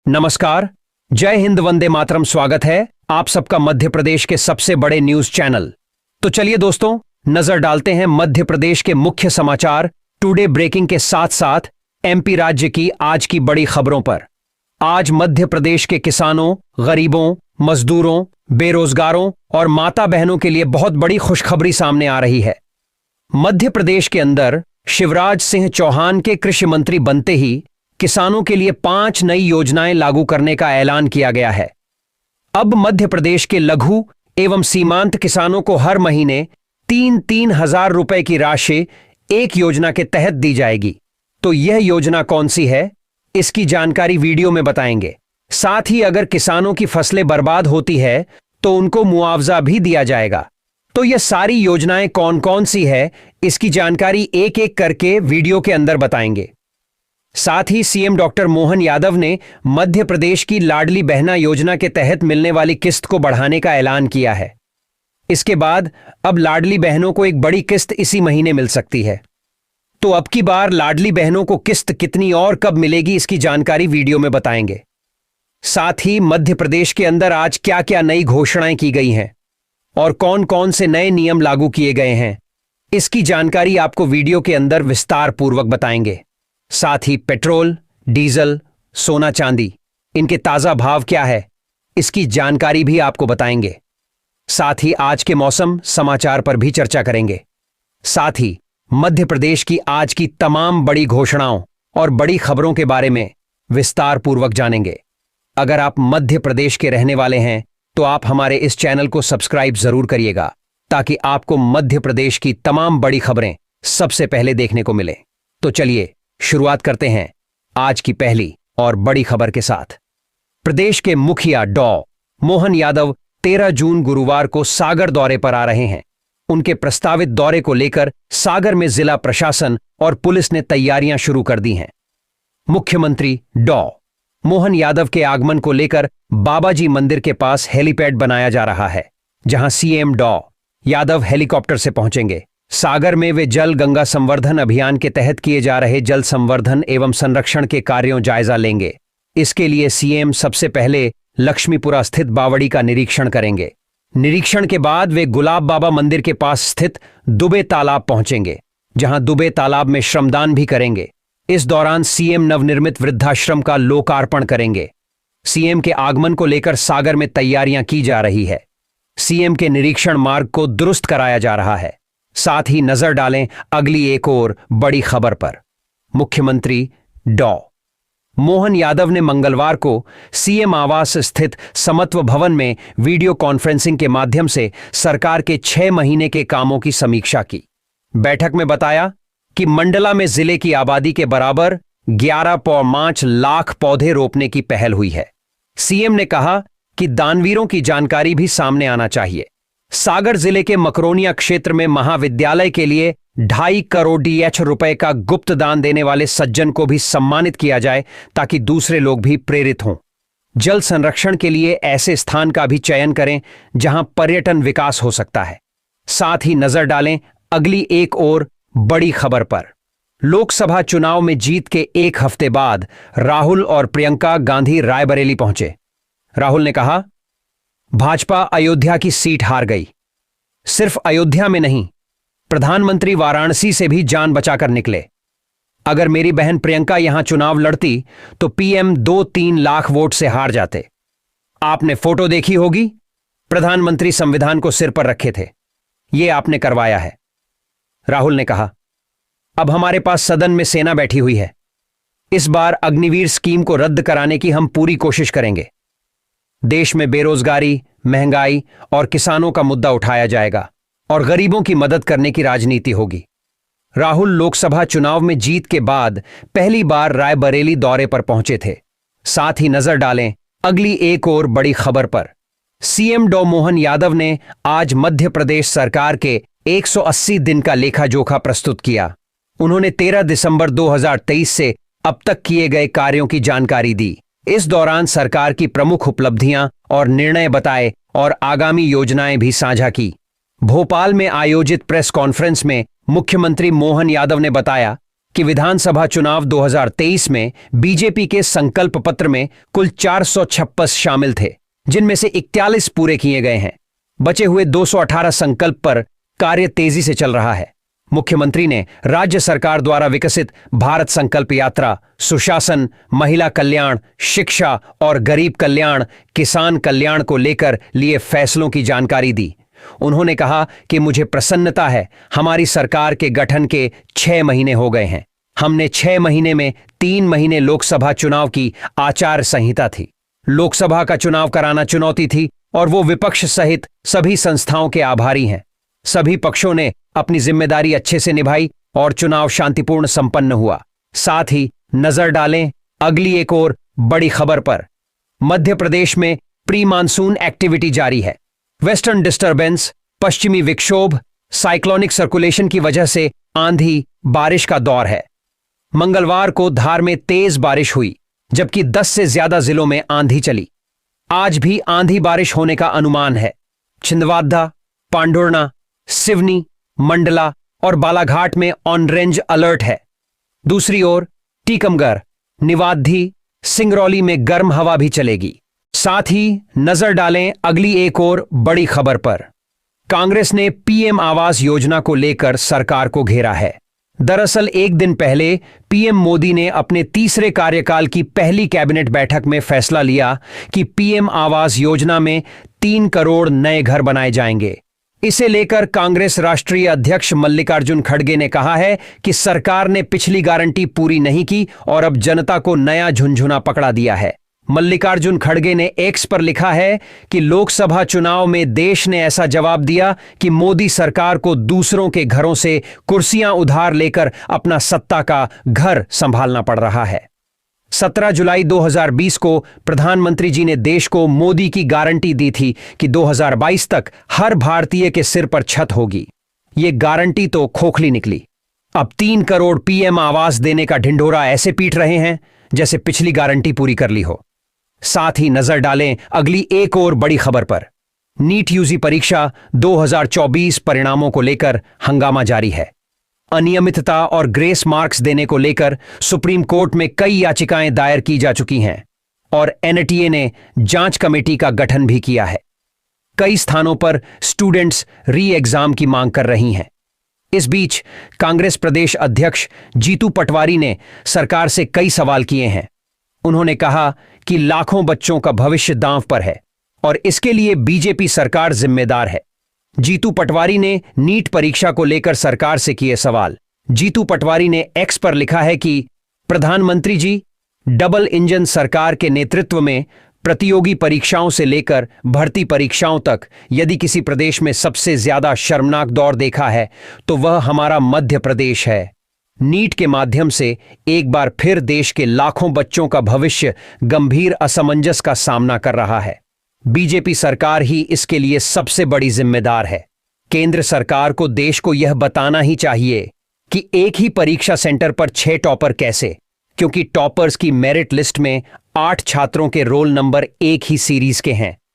नमस्कार, जय हिंद, वंदे मातरम। स्वागत है आप सबका मध्य प्रदेश के सबसे बड़े न्यूज चैनल। तो चलिए दोस्तों, नजर डालते हैं मध्य प्रदेश के मुख्य समाचार टुडे ब्रेकिंग के साथ साथ एमपी राज्य की आज की बड़ी खबरों पर। आज मध्य प्रदेश के किसानों, गरीबों, मजदूरों, बेरोजगारों और माता बहनों के लिए बहुत बड़ी खुशखबरी सामने आ रही है। मध्य प्रदेश के अंदर शिवराज सिंह चौहान के कृषि मंत्री बनते ही किसानों के लिए 5 नई योजनाएं लागू करने का ऐलान किया गया है। अब मध्य प्रदेश के लघु एवं सीमांत किसानों को हर महीने 3-3 हजार रुपए की राशि एक योजना के तहत दी जाएगी। तो यह योजना कौन सी है, इसकी जानकारी वीडियो में बताएंगे। साथ ही अगर किसानों की फसलें बर्बाद होती है तो उनको मुआवजा भी दिया जाएगा। तो यह सारी योजनाएं कौन कौन सी है, इसकी जानकारी एक एक करके वीडियो के अंदर बताएंगे। साथ ही सीएम डॉक्टर मोहन यादव ने मध्य प्रदेश की लाडली बहना योजना के तहत मिलने वाली किस्त को बढ़ाने का ऐलान किया है। इसके बाद अब लाडली बहनों को एक बड़ी किस्त इसी महीने मिल सकती है। तो अब की बार लाडली बहनों को किस्त कितनी और कब मिलेगी, इसकी जानकारी वीडियो में बताएंगे। साथ ही मध्य प्रदेश के अंदर आज क्या क्या नई घोषणाएं की गई हैं और कौन कौन से नए नियम लागू किए गए हैं, इसकी जानकारी आपको वीडियो के अंदर विस्तार पूर्वक बताएंगे। साथ ही पेट्रोल, डीजल, सोना चांदी, इनके ताजा भाव क्या है, इसकी जानकारी भी आपको बताएंगे। साथ ही आज के मौसम समाचार पर भी चर्चा करेंगे। साथ ही मध्य प्रदेश की आज की तमाम बड़ी घोषणाओं और बड़ी खबरों के बारे में विस्तार पूर्वक जानेंगे। अगर आप मध्य प्रदेश के रहने वाले हैं तो आप हमारे इस चैनल को सब्सक्राइब जरूर करिएगा, ताकि आपको मध्य प्रदेश की तमाम बड़ी खबरें सबसे पहले देखने को मिले। तो चलिए शुरुआत करते हैं आज की पहली और बड़ी खबर के साथ। प्रदेश के मुखिया डॉ मोहन यादव 13 जून गुरुवार को सागर दौरे पर आ रहे हैं। उनके प्रस्तावित दौरे को लेकर सागर में जिला प्रशासन और पुलिस ने तैयारियां शुरू कर दी हैं। मुख्यमंत्री डॉ मोहन यादव के आगमन को लेकर बाबाजी मंदिर के पास हेलीपैड बनाया जा रहा है, जहां सीएम डॉ यादव हेलीकॉप्टर से पहुंचेंगे। सागर में वे जल गंगा संवर्धन अभियान के तहत किए जा रहे जल संवर्धन एवं संरक्षण के कार्यों जायजा लेंगे। इसके लिए सीएम सबसे पहले लक्ष्मीपुरा स्थित बावड़ी का निरीक्षण करेंगे। निरीक्षण के बाद वे गुलाब बाबा मंदिर के पास स्थित दुबे तालाब पहुंचेंगे, जहां दुबे तालाब में श्रमदान भी करेंगे। इस दौरान सीएम नवनिर्मित वृद्धाश्रम का लोकार्पण करेंगे। सीएम के आगमन को लेकर सागर में तैयारियां की जा रही है। सीएम के निरीक्षण मार्ग को दुरुस्त कराया जा रहा है। साथ ही नजर डालें अगली एक और बड़ी खबर पर। मुख्यमंत्री डॉ मोहन यादव ने मंगलवार को सीएम आवास स्थित समत्व भवन में वीडियो कॉन्फ्रेंसिंग के माध्यम से सरकार के 6 महीने के कामों की समीक्षा की। बैठक में बताया कि मंडला में जिले की आबादी के बराबर 11.5 लाख पौधे रोपने की पहल हुई है। सीएम ने कहा कि दानवीरों की जानकारी भी सामने आना चाहिए। सागर जिले के मकरोनिया क्षेत्र में महाविद्यालय के लिए 2.5 करोड़ रुपए का गुप्त दान देने वाले सज्जन को भी सम्मानित किया जाए, ताकि दूसरे लोग भी प्रेरित हों। जल संरक्षण के लिए ऐसे स्थान का भी चयन करें जहां पर्यटन विकास हो सकता है। साथ ही नजर डालें अगली एक और बड़ी खबर पर। लोकसभा चुनाव में जीत के एक हफ्ते बाद राहुल और प्रियंका गांधी रायबरेली पहुंचे। राहुल ने कहा, भाजपा अयोध्या की सीट हार गई। सिर्फ अयोध्या में नहीं, प्रधानमंत्री वाराणसी से भी जान बचाकर निकले। अगर मेरी बहन प्रियंका यहां चुनाव लड़ती तो पीएम 2-3 लाख वोट से हार जाते। आपने फोटो देखी होगी, प्रधानमंत्री संविधान को सिर पर रखे थे। यह आपने करवाया है। राहुल ने कहा, अब हमारे पास सदन में सेना बैठी हुई है। इस बार अग्निवीर स्कीम को रद्द कराने की हम पूरी कोशिश करेंगे। देश में बेरोजगारी, महंगाई और किसानों का मुद्दा उठाया जाएगा और गरीबों की मदद करने की राजनीति होगी। राहुल लोकसभा चुनाव में जीत के बाद पहली बार रायबरेली दौरे पर पहुंचे थे। साथ ही नजर डालें अगली एक और बड़ी खबर पर। सीएम डॉ मोहन यादव ने आज मध्य प्रदेश सरकार के 180 दिन का लेखा जोखा प्रस्तुत किया। उन्होंने 13 दिसंबर 2023 से अब तक किए गए कार्यों की जानकारी दी। इस दौरान सरकार की प्रमुख उपलब्धियां और निर्णय बताए और आगामी योजनाएं भी साझा की। भोपाल में आयोजित प्रेस कॉन्फ्रेंस में मुख्यमंत्री मोहन यादव ने बताया कि विधानसभा चुनाव 2023 में बीजेपी के संकल्प पत्र में कुल 456 शामिल थे, जिनमें से 41 पूरे किए गए हैं। बचे हुए 218 संकल्प पर कार्य तेजी से चल रहा है। मुख्यमंत्री ने राज्य सरकार द्वारा विकसित भारत संकल्प यात्रा, सुशासन, महिला कल्याण, शिक्षा और गरीब कल्याण, किसान कल्याण को लेकर लिए फैसलों की जानकारी दी। उन्होंने कहा कि मुझे प्रसन्नता है, हमारी सरकार के गठन के 6 महीने हो गए हैं। हमने 6 महीने में 3 महीने लोकसभा चुनाव की आचार संहिता थी। लोकसभा का चुनाव कराना चुनौती थी और वो विपक्ष सहित सभी संस्थाओं के आभारी हैं। सभी पक्षों ने अपनी जिम्मेदारी अच्छे से निभाई और चुनाव शांतिपूर्ण संपन्न हुआ। साथ ही नजर डालें अगली एक और बड़ी खबर पर। मध्य प्रदेश में प्री मानसून एक्टिविटी जारी है। वेस्टर्न डिस्टर्बेंस, पश्चिमी विक्षोभ, साइक्लोनिक सर्कुलेशन की वजह से आंधी बारिश का दौर है। मंगलवार को धार में तेज बारिश हुई, जबकि 10 से ज्यादा जिलों में आंधी चली। आज भी आंधी बारिश होने का अनुमान है। छिंदवाड़ा, पांढुर्णा, सिवनी, मंडला और बालाघाट में ऑरेंज अलर्ट है। दूसरी ओर टीकमगढ़, निवाधी, सिंगरौली में गर्म हवा भी चलेगी। साथ ही नजर डालें अगली एक और बड़ी खबर पर। कांग्रेस ने पीएम आवास योजना को लेकर सरकार को घेरा है। दरअसल एक दिन पहले पीएम मोदी ने अपने तीसरे कार्यकाल की पहली कैबिनेट बैठक में फैसला लिया कि पीएम आवास योजना में 3 करोड़ नए घर बनाए जाएंगे। इसे लेकर कांग्रेस राष्ट्रीय अध्यक्ष मल्लिकार्जुन खड़गे ने कहा है कि सरकार ने पिछली गारंटी पूरी नहीं की और अब जनता को नया झुनझुना पकड़ा दिया है। मल्लिकार्जुन खड़गे ने एक्स पर लिखा है कि लोकसभा चुनाव में देश ने ऐसा जवाब दिया कि मोदी सरकार को दूसरों के घरों से कुर्सियां उधार लेकर अपना सत्ता का घर संभालना पड़ रहा है। 17 जुलाई 2020 को प्रधानमंत्री जी ने देश को मोदी की गारंटी दी थी कि 2022 तक हर भारतीय के सिर पर छत होगी। ये गारंटी तो खोखली निकली। अब 3 करोड़ पीएम आवास देने का ढिंढोरा ऐसे पीट रहे हैं जैसे पिछली गारंटी पूरी कर ली हो। साथ ही नजर डालें अगली एक और बड़ी खबर पर। नीट यूजी परीक्षा 2024 परिणामों को लेकर हंगामा जारी है। अनियमितता और ग्रेस मार्क्स देने को लेकर सुप्रीम कोर्ट में कई याचिकाएं दायर की जा चुकी हैं और एनटीए ने जांच कमेटी का गठन भी किया है। कई स्थानों पर स्टूडेंट्स री एग्जाम की मांग कर रही हैं। इस बीच कांग्रेस प्रदेश अध्यक्ष जीतू पटवारी ने सरकार से कई सवाल किए हैं। उन्होंने कहा कि लाखों बच्चों का भविष्य दांव पर है और इसके लिए बीजेपी सरकार जिम्मेदार है। जीतू पटवारी ने नीट परीक्षा को लेकर सरकार से किए सवाल। जीतू पटवारी ने एक्स पर लिखा है कि प्रधानमंत्री जी, डबल इंजन सरकार के नेतृत्व में प्रतियोगी परीक्षाओं से लेकर भर्ती परीक्षाओं तक यदि किसी प्रदेश में सबसे ज्यादा शर्मनाक दौर देखा है तो वह हमारा मध्य प्रदेश है। नीट के माध्यम से एक बार फिर देश के लाखों बच्चों का भविष्य गंभीर असमंजस का सामना कर रहा है। बीजेपी सरकार ही इसके लिए सबसे बड़ी जिम्मेदार है। केंद्र सरकार को देश को यह बताना ही चाहिए कि एक ही परीक्षा सेंटर पर 6 टॉपर कैसे, क्योंकि टॉपर्स की मेरिट लिस्ट में 8 छात्रों के रोल नंबर एक ही सीरीज के हैं।